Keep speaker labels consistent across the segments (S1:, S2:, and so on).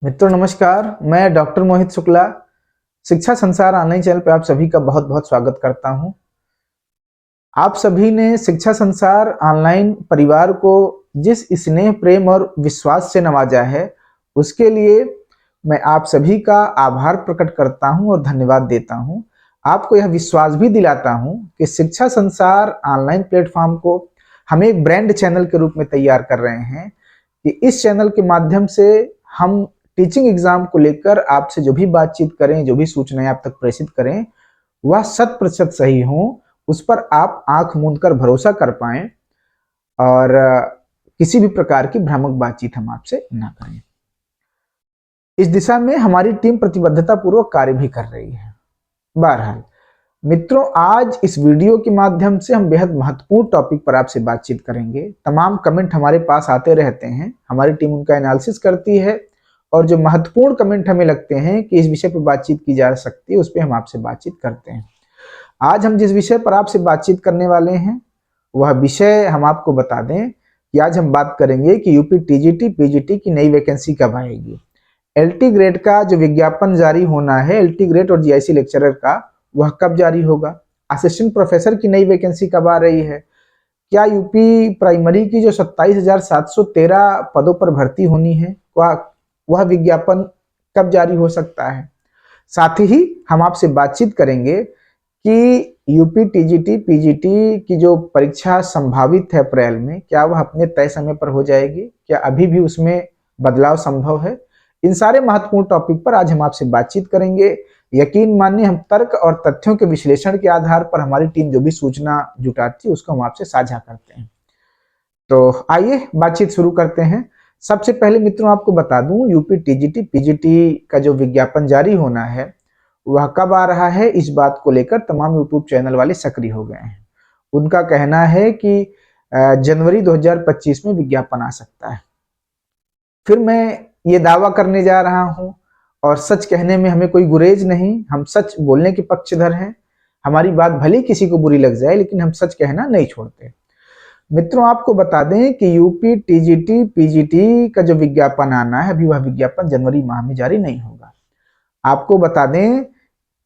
S1: मित्रों नमस्कार। मैं डॉक्टर मोहित शुक्ला शिक्षा संसार ऑनलाइन चैनल पे आप सभी का बहुत बहुत स्वागत करता हूं। आप सभी ने शिक्षा संसार ऑनलाइन परिवार को जिस स्नेह प्रेम और विश्वास से नवाजा है उसके लिए मैं आप सभी का आभार प्रकट करता हूं और धन्यवाद देता हूं। आपको यह विश्वास भी दिलाता हूं कि शिक्षा संसार ऑनलाइन प्लेटफॉर्म को हम एक ब्रांड चैनल के रूप में तैयार कर रहे हैं कि इस चैनल के माध्यम से हम टीचिंग एग्जाम को लेकर आपसे जो भी बातचीत करें, जो भी सूचनाएं आप तक प्रेषित करें, वह 100% सही हो, उस पर आप आंख मूंद कर भरोसा कर पाएं और किसी भी प्रकार की भ्रामक बातचीत हम आपसे ना करें। इस दिशा में हमारी टीम प्रतिबद्धता पूर्वक कार्य भी कर रही है। बहरहाल मित्रों, आज इस वीडियो के माध्यम से हम बेहद महत्वपूर्ण टॉपिक पर आपसे बातचीत करेंगे। तमाम कमेंट हमारे पास आते रहते हैं, हमारी टीम उनका एनालिसिस करती है और जो महत्वपूर्ण कमेंट हमें लगते हैं कि इस विषय पर बातचीत की जा सकती है, उस पर हम आपसे बातचीत करते हैं। आज हम जिस विषय पर आपसे बातचीत करने वाले हैं वह विषय हम आपको बता दें कि आज हम बात करेंगे कि यूपी टीजीटी पीजीटी की नई वैकेंसी कब आएगी। एलटी ग्रेड का जो विज्ञापन जारी होना है, एलटी ग्रेड और जीआईसी लेक्चरर का, वह कब जारी होगा। असिस्टेंट प्रोफेसर की नई वैकेंसी कब आ रही है। क्या यूपी प्राइमरी की जो 27,713 पदों पर भर्ती होनी है वह विज्ञापन कब जारी हो सकता है। साथ ही हम आपसे बातचीत करेंगे कि यूपी टीजीटी पीजीटी की जो परीक्षा संभावित है अप्रैल में, क्या वह अपने तय समय पर हो जाएगी, क्या अभी भी उसमें बदलाव संभव है। इन सारे महत्वपूर्ण टॉपिक पर आज हम आपसे बातचीत करेंगे। यकीन मानिए, हम तर्क और तथ्यों के विश्लेषण के आधार पर हमारी टीम जो भी सूचना जुटाती है उसको हम आपसे साझा करते हैं। तो आइए बातचीत शुरू करते हैं। सबसे पहले मित्रों आपको बता दूं, यूपी टीजीटी पीजीटी का जो विज्ञापन जारी होना है वह कब आ रहा है, इस बात को लेकर तमाम यूट्यूब चैनल वाले सक्रिय हो गए हैं। उनका कहना है कि जनवरी 2025 में विज्ञापन आ सकता है। फिर मैं ये दावा करने जा रहा हूं और सच कहने में हमें कोई गुरेज नहीं, हम सच बोलने के पक्षधर हैं। हमारी बात भले किसी को बुरी लग जाए लेकिन हम सच कहना नहीं छोड़ते। मित्रों आपको बता दें कि यूपी टीजीटी पीजीटी का जो विज्ञापन आना है, अभी वह विज्ञापन जनवरी माह में जारी नहीं होगा। आपको बता दें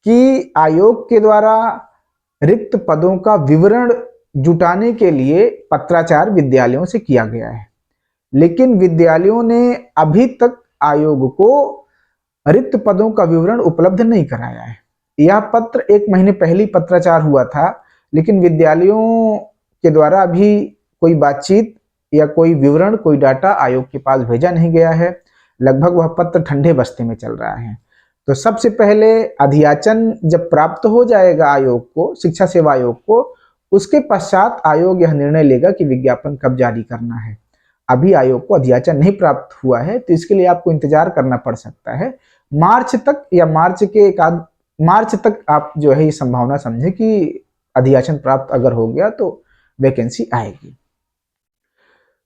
S1: कि आयोग के द्वारा रिक्त पदों का विवरण जुटाने के लिए पत्राचार विद्यालयों से किया गया है, लेकिन विद्यालयों ने अभी तक आयोग को रिक्त पदों का विवरण उपलब्ध नहीं कराया है। यह पत्र 1 महीने पहले पत्राचार हुआ था, लेकिन विद्यालयों के द्वारा अभी कोई बातचीत या कोई विवरण, कोई डाटा आयोग के पास भेजा नहीं गया है। लगभग वह पत्र ठंडे बस्ते में चल रहा है। तो सबसे पहले अधियाचन जब प्राप्त हो जाएगा आयोग को, शिक्षा सेवा आयोग को, उसके पश्चात आयोग यह निर्णय लेगा कि विज्ञापन कब जारी करना है। अभी आयोग को अधियाचन नहीं प्राप्त हुआ है, तो इसके लिए आपको इंतजार करना पड़ सकता है मार्च तक, या मार्च तक आप जो है ये संभावना समझे कि अधियाचन प्राप्त अगर हो गया तो वैकेंसी आएगी।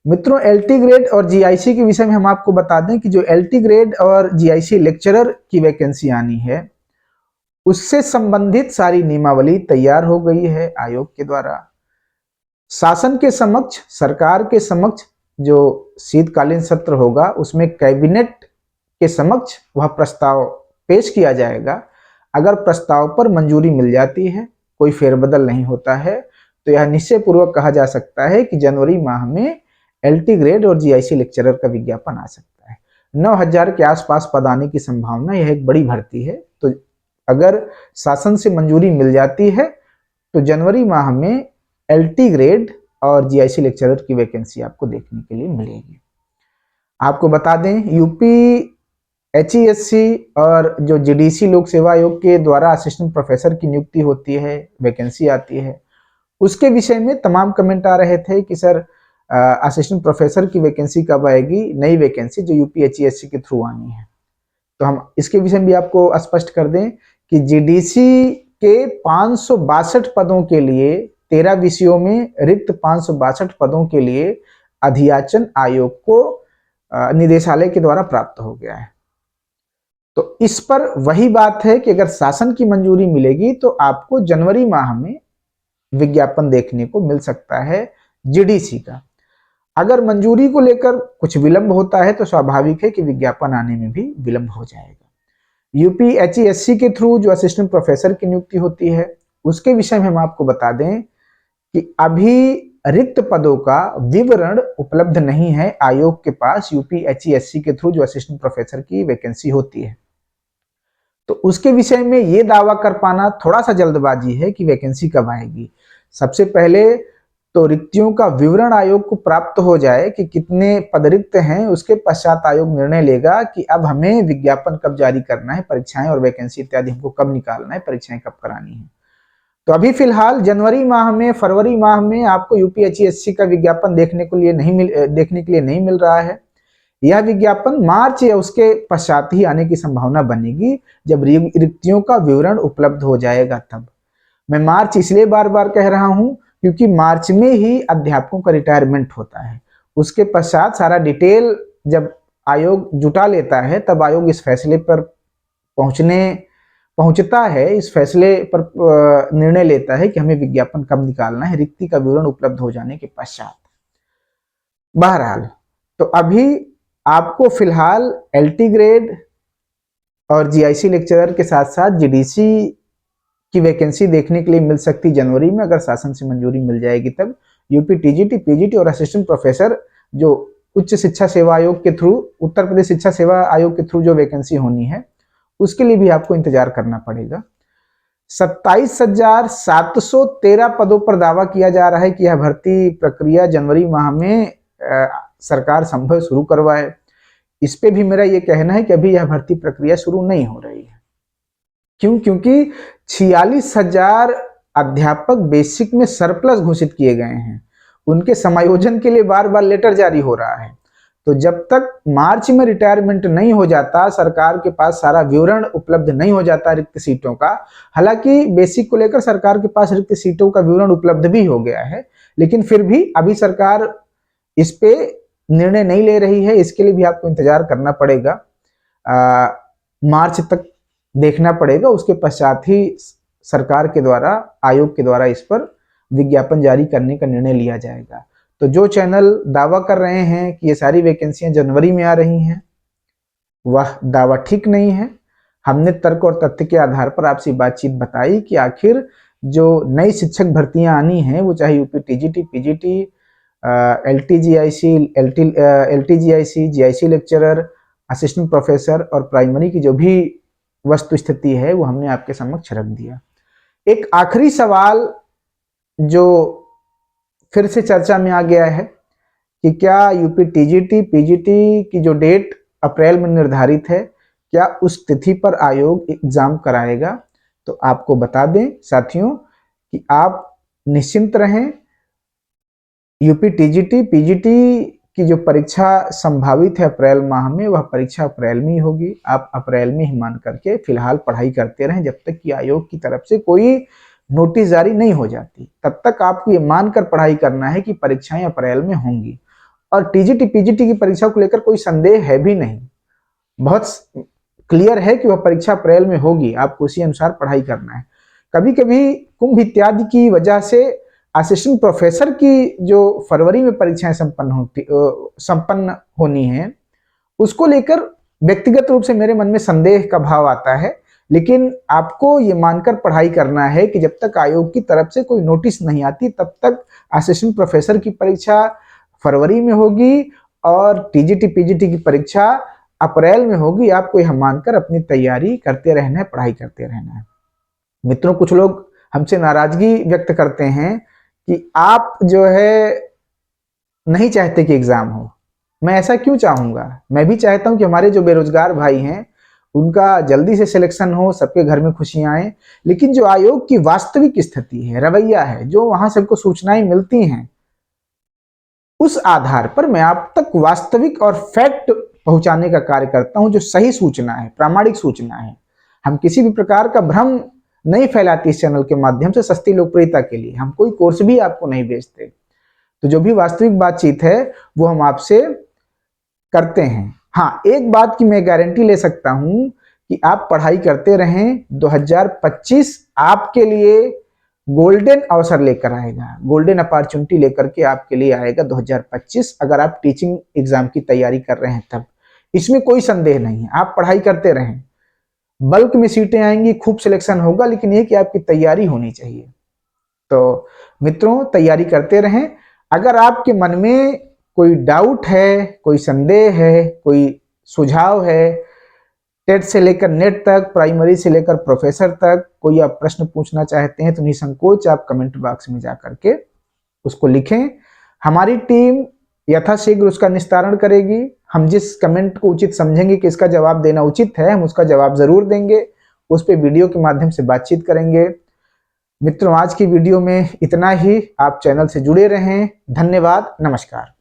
S1: मित्रों एलटी ग्रेड और जीआईसी के विषय में हम आपको बता दें कि जो एलटी ग्रेड और जीआईसी लेक्चरर की वैकेंसी आनी है उससे संबंधित सारी नियमावली तैयार हो गई है आयोग के द्वारा। शासन के समक्ष, सरकार के समक्ष जो शीतकालीन सत्र होगा उसमें कैबिनेट के समक्ष वह प्रस्ताव पेश किया जाएगा। अगर प्रस्ताव पर मंजूरी मिल जाती है, कोई फेरबदल नहीं होता है, तो यह निश्चय पूर्वक कहा जा सकता है कि जनवरी माह में एलटी ग्रेड और जीआईसी लेक्चरर का विज्ञापन आ सकता है। 9,000 के आसपास पद आने की संभावना, यह एक बड़ी भर्ती है। तो अगर शासन से मंजूरी मिल जाती है तो जनवरी माह में एलटी ग्रेड और जीआईसी लेक्चरर की वैकेंसी आपको देखने के लिए मिलेगी। आपको बता दें यूपी एचईएससी और जो जीडीसी लोक सेवा आयोग के द्वारा असिस्टेंट प्रोफेसर की नियुक्ति होती है, वैकेंसी आती है, उसके विषय में तमाम कमेंट आ रहे थे कि सर असिस्टेंट प्रोफेसर की वैकेंसी कब आएगी, नई वैकेंसी जो यूपी एचईएससी के थ्रू आनी है। तो हम इसके विषय में भी आपको स्पष्ट कर दें कि जीडीसी के 562 पदों के लिए, 13 विषयों में रिक्त 562 पदों के लिए अधियाचन आयोग को निदेशालय के द्वारा प्राप्त हो गया है। तो इस पर वही बात है कि अगर शासन की मंजूरी मिलेगी तो आपको जनवरी माह में विज्ञापन देखने को मिल सकता है जीडीसी का। अगर मंजूरी को लेकर कुछ विलंब होता है तो स्वाभाविक है कि विज्ञापन आने में भी विलंब हो जाएगा। यूपीएचईएससी के थ्रू जो असिस्टेंट प्रोफेसर की नियुक्ति होती है उसके विषय में हम आपको बता दें कि अभी रिक्त पदों का विवरण उपलब्ध नहीं है आयोग के पास। यूपीएचईएससी के थ्रू जो असिस्टेंट प्रोफेसर की वैकेंसी होती है तो उसके विषय में यह दावा कर पाना थोड़ा सा जल्दबाजी है कि वैकेंसी कब आएगी। सबसे पहले तो रिक्तियों का विवरण आयोग को प्राप्त हो जाए कि कितने पद रिक्त हैं, उसके पश्चात आयोग निर्णय लेगा कि अब हमें विज्ञापन कब जारी करना है, परीक्षाएं और वैकेंसी इत्यादि हमको कब निकालना है, परीक्षाएं कब करानी है। तो अभी फिलहाल जनवरी माह में, फरवरी माह में आपको यूपीएचईएससी का विज्ञापन देखने के लिए नहीं मिल रहा है। यह विज्ञापन मार्च या उसके पश्चात ही आने की संभावना बनेगी जब रिक्तियों का विवरण उपलब्ध हो जाएगा तब। मैं मार्च इसलिए बार बार कह रहा हूं क्योंकि मार्च में ही अध्यापकों का रिटायरमेंट होता है। उसके पश्चात सारा डिटेल जब आयोग जुटा लेता है तब आयोग इस फैसले पर पहुंचता है, इस फैसले पर निर्णय लेता है कि हमें विज्ञापन कब निकालना है, रिक्ति का विवरण उपलब्ध हो जाने के पश्चात। बहरहाल तो अभी आपको फिलहाल एलटी ग्रेड और जीआईसी लेक्चरर के साथ साथ जीडीसी की वैकेंसी देखने के लिए मिल सकती जनवरी में, अगर शासन से मंजूरी मिल जाएगी तब। यूपी टीजीटी, पीजीटी और असिस्टेंट प्रोफेसर जो उच्च शिक्षा सेवा आयोग के थ्रू, उत्तर प्रदेश शिक्षा सेवा आयोग के थ्रू जो वैकेंसी होनी है उसके लिए भी आपको इंतजार करना पड़ेगा। 27,713 पदों पर दावा किया जा रहा है कि यह भर्ती प्रक्रिया जनवरी माह में सरकार संभव शुरू करवाए। इस पे भी मेरा यह कहना है कि अभी यह भर्ती प्रक्रिया शुरू नहीं हो रही है। क्यों? क्योंकि 46,000 अध्यापक बेसिक में सरप्लस घोषित किए गए हैं, उनके समायोजन के लिए बार बार लेटर जारी हो रहा है। तो जब तक मार्च में रिटायरमेंट नहीं हो जाता, सरकार के पास सारा विवरण उपलब्ध नहीं हो जाता रिक्त सीटों का, हालांकि बेसिक को लेकर सरकार के पास रिक्त सीटों का विवरण उपलब्ध भी हो गया है, लेकिन फिर भी अभी सरकार इस पे निर्णय नहीं ले रही है। इसके लिए भी आपको इंतजार करना पड़ेगा, मार्च तक देखना पड़ेगा। उसके पश्चात ही सरकार के द्वारा, आयोग के द्वारा इस पर विज्ञापन जारी करने का निर्णय लिया जाएगा। तो जो चैनल दावा कर रहे हैं कि ये सारी वैकेंसियां जनवरी में आ रही हैं, वह दावा ठीक नहीं है। हमने तर्क और तथ्य के आधार पर आपसे बातचीत बताई कि आखिर जो नई शिक्षक भर्तियां आनी हैं, वो चाहे UP TGT, PGT, LTGIC, GIC lecturer, assistant professor और प्राइमरी की जो भी वस्तु स्थिति है वो हमने आपके समक्ष रख दिया। एक आखिरी सवाल जो फिर से चर्चा में आ गया है कि क्या यूपी टीजीटी, पीजीटी की जो डेट अप्रैल में निर्धारित है, क्या उस तिथि पर आयोग एग्जाम कराएगा? तो आपको बता दें साथियों कि आप निश्चिंत रहें, यूपी टीजीटी, पीजीटी की जो परीक्षा संभावित है अप्रैल माह में, वह परीक्षा अप्रैल में ही होगी। आप अप्रैल में ही मान करके फिलहाल पढ़ाई करते रहें जब तक कि आयोग की तरफ से कोई नोटिस जारी नहीं हो जाती। तब तक आपको ये मानकर पढ़ाई करना है कि परीक्षाएं अप्रैल में होंगी। और टीजीटी, पीजीटी की परीक्षा को लेकर कोई संदेह है भी नहीं, बहुत क्लियर है कि वह परीक्षा अप्रैल में होगी। आपको उसी अनुसार पढ़ाई करना है। कभी कभी कुंभ इत्यादि की वजह से असिस्टेंट प्रोफेसर की जो फरवरी में परीक्षाएं संपन्न होनी है, उसको लेकर व्यक्तिगत रूप से मेरे मन में संदेह का भाव आता है। लेकिन आपको ये मानकर पढ़ाई करना है कि जब तक आयोग की तरफ से कोई नोटिस नहीं आती तब तक असिस्टेंट प्रोफेसर की परीक्षा फरवरी में होगी और टीजीटी, पीजीटी की परीक्षा अप्रैल में होगी। आपको यह मानकर अपनी तैयारी करते रहना है, पढ़ाई करते रहना है। मित्रों, कुछ लोग हमसे नाराजगी व्यक्त करते हैं कि आप जो है नहीं चाहते कि एग्जाम हो। मैं ऐसा क्यों चाहूंगा? मैं भी चाहता हूं कि हमारे जो बेरोजगार भाई हैं उनका जल्दी से सिलेक्शन हो, सबके घर में खुशियां आए। लेकिन जो आयोग की वास्तविक स्थिति है, रवैया है, जो वहां से हमको सूचनाएं मिलती हैं, उस आधार पर मैं आप तक वास्तविक और फैक्ट पहुंचाने का कार्य करता हूं, जो सही सूचना है, प्रामाणिक सूचना है। हम किसी भी प्रकार का भ्रम नहीं फैलाते इस चैनल के माध्यम से सस्ती लोकप्रियता के लिए। हम कोई कोर्स भी आपको नहीं बेचते। तो जो भी वास्तविक बातचीत है वो हम आपसे करते हैं। हाँ, एक बात की मैं गारंटी ले सकता हूं कि आप पढ़ाई करते रहें। 2025 आपके लिए गोल्डन अवसर लेकर आएगा, गोल्डन अपॉर्चुनिटी लेकर के आपके लिए आएगा 2025, अगर आप टीचिंग एग्जाम की तैयारी कर रहे हैं तब। इसमें कोई संदेह नहीं है, आप पढ़ाई करते रहें, बल्क में सीटें आएंगी, खूब सिलेक्शन होगा, लेकिन ये कि आपकी तैयारी होनी चाहिए। तो मित्रों, तैयारी करते रहें। अगर आपके मन में कोई डाउट है, कोई संदेह है, कोई सुझाव है, टेट से लेकर नेट तक, प्राइमरी से लेकर प्रोफेसर तक कोई आप प्रश्न पूछना चाहते हैं तो निसंकोच आप कमेंट बॉक्स में जाकर के उसको लिखें। हमारी टीम यथाशीघ्र उसका निस्तारण करेगी। हम जिस कमेंट को उचित समझेंगे कि इसका जवाब देना उचित है, हम उसका जवाब जरूर देंगे, उस पर वीडियो के माध्यम से बातचीत करेंगे। मित्रों, आज की वीडियो में इतना ही। आप चैनल से जुड़े रहें। धन्यवाद, नमस्कार।